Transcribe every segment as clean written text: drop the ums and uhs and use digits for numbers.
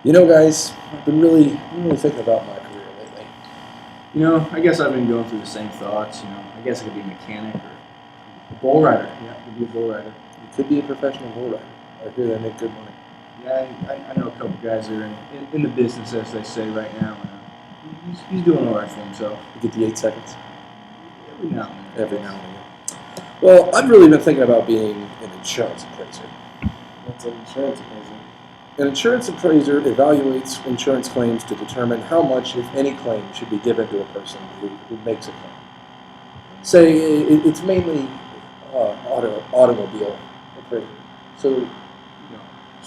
Guys, I've been really thinking about my career lately. I guess I've been going through the same thoughts. I guess I could be a mechanic or a bull rider. Yeah, I could be a bull rider. You could be a professional bull rider. I hear they make good money. Yeah, I know a couple guys that are in the business, as they say right now. He's doing all right for himself. You get the 8 seconds. Every now and then. Every now and then. Well, I've really been thinking about being an insurance appraiser. What's an insurance appraiser? An insurance appraiser evaluates insurance claims to determine how much, if any, claim should be given to a person who makes a claim. Say it's mainly automobile appraisal. So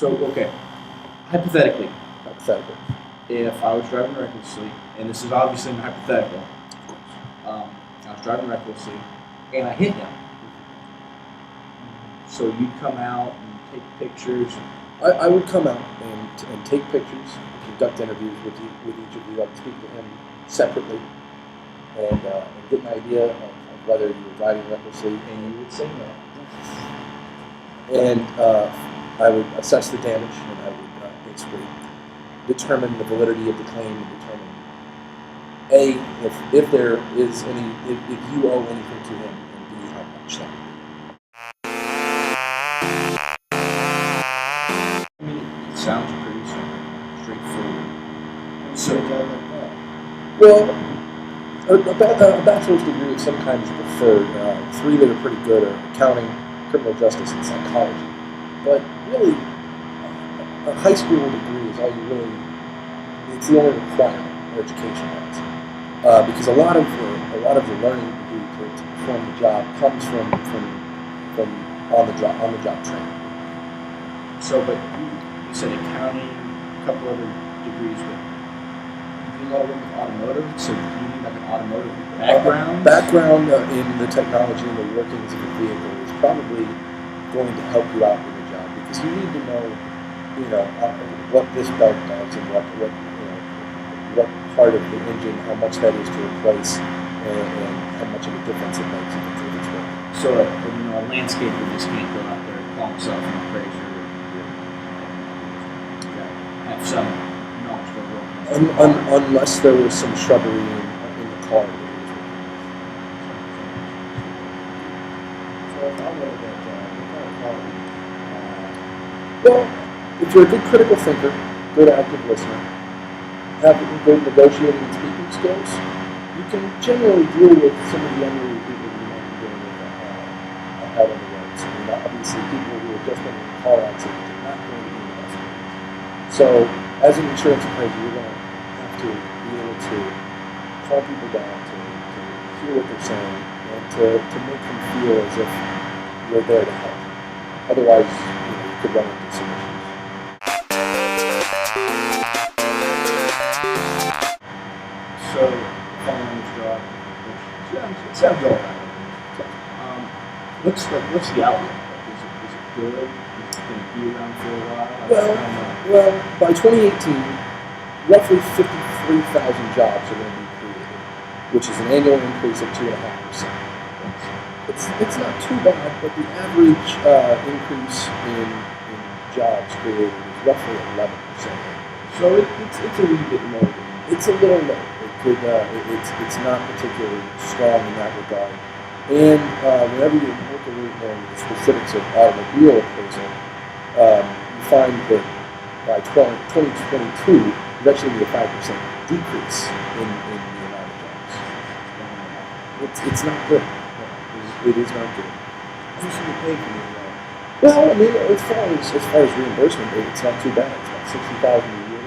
okay. Hypothetically, Hypothetical. if I was driving recklessly, and this is obviously an hypothetical, I was driving recklessly, and I hit him. So you'd come out and take pictures. I would come out and take pictures, conduct interviews with each of you. I'd speak to him separately and get an idea of whether you were driving recklessly, And you would say no. and I would assess the damage, and I would basically determine the validity of the claim, and determine if there is any, if you owe anything to him, and B, how much that would be. I mean, it sounds pretty simple, straightforward. So done like that. Well, a bachelor's degree is sometimes preferred. 3 that are pretty good are accounting, criminal justice, and psychology. But really, a high school degree is all you really, it's the only requirement education-wise. Because a lot of the learning you do to perform the job comes from on the job training. So, but you said accounting, a couple other degrees, but you do a lot of work with automotive, so do you need like an automotive background? Background in the technology and the workings of the vehicle is probably going to help you out with the job, because you need to know, what this belt does and what part of the engine, how much that is to replace, and how much of a difference it makes if it's working. So, a landscaper just can't go out there and call himself an appraiser. Have some knowledge of working. Unless there was some shrubbery in the car. So if I were to get what kind of car Well, if you're a good critical thinker, good active listener, have good negotiating and speaking skills, you can generally deal with some of the unruly people you might be dealing with out on the roads. I mean, obviously, people who have just been in a car accident are not going to be the best ones. So, as an insurance appraiser, you're going to have to be able to calm people down, to hear what they're saying, and to make them feel as if you're there to help. Otherwise, you could run into some issues. So, following this job, it sounds all right. What's the outlook? Is it good? Is it going to be around for a while? Well, by 2018, roughly 53,000 jobs are going to be created, which is an annual increase of 2.5%. It's not too bad, but the average increase in jobs created is roughly 11%. So it's a little bit low. It's a little low. It's not particularly strong in that regard. And whenever you look a little more into the specifics of automobile appraisal, you find that by 2022, there's actually be a 5% decrease in the amount of jobs. It's not good. It is not good. How much do you pay for this job? Well, I mean, as far as reimbursement, it's not too bad. It's about $60,000 a year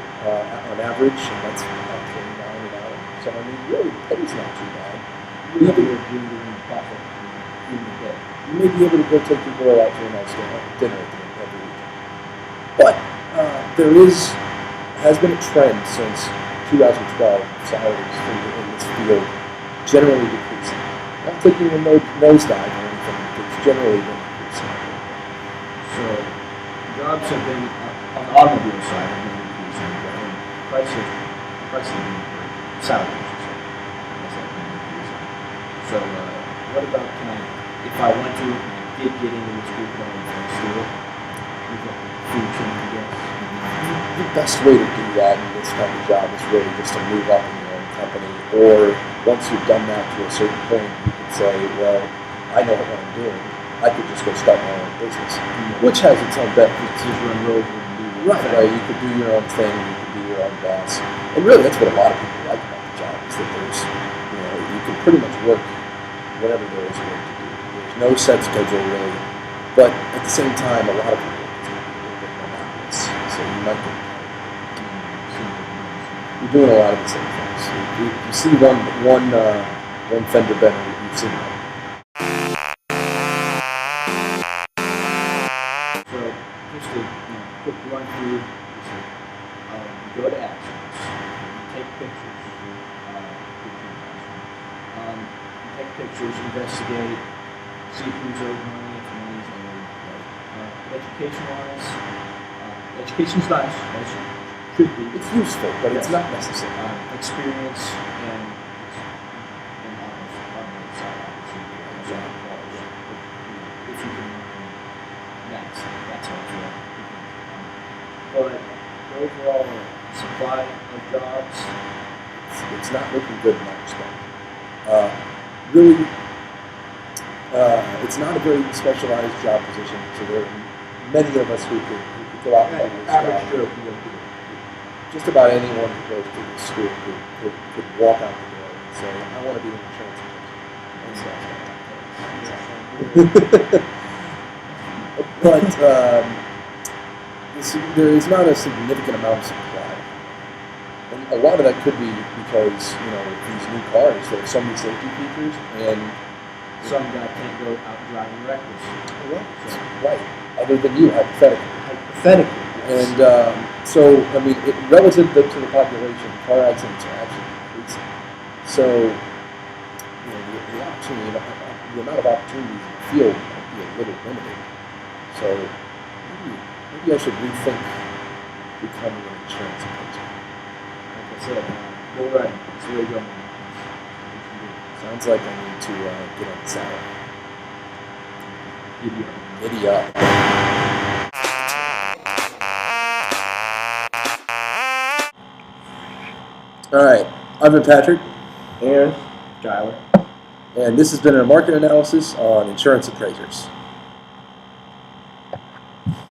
on average, and that's about $29 an hour. So I mean, really, the pay's not too bad. You may be able to go take your girl out to a nice dinner every week. But there has been a trend since 2012 of salaries in this field generally decreasing. Not taking a nosedive or anything, but it's generally been decreasing. So jobs have been on the automobile side have been increasing, but prices have been salaries. So what about if I went to did get into this group of still with a food chain, I guess? the best way to do that in this kind of job is really just to move up in your own company, or once you've done that to a certain point, you can say, well, I know what I'm doing. I could just go start my own business, which has its own benefits. Just run over and do Right. You could do your own thing, you could be your own boss. And really, that's what a lot of people like about the job, is that there's, you can pretty much work whatever there is work to do. There's no set schedule, really. But at the same time, a lot of people think it's going to be a little bit monotonous. So you might get you're doing a lot of the same things. You see one fender bender, you've seen one. So just a quick run through. You go to actions. You take pictures. You take pictures, investigate, see who's owed money, if money's owed. Education-wise, education's nice, as it should be. It's useful, but it's Yes. not necessary. Experience and automotive side, obviously, if you can, that's helpful. But the overall supply of jobs, It's not looking good in that respect. Really, it's not a very specialized job position, so there are many of us who could go out and do this average job. Joe can go do it. Just about anyone who goes to this school could walk out the door and say, I want to be an insurance person. But there is not a significant amount of supply. And a lot of that could be because, these new cars, they have so many safety features, and Some guy can't go out driving reckless. right, other than you, hypothetically. Hypothetically. And relative to the population, car accidents are actually increasing. So, the opportunity, the amount of opportunities in the field might be a little limited. So, maybe I should rethink becoming an insurance appraiser. Like I said, go right. It's where you're going. Sounds like I need to get on the saddle. Giddy up. All right, I've been Patrick, Aaron, Tyler. and this has been a market analysis on insurance appraisers.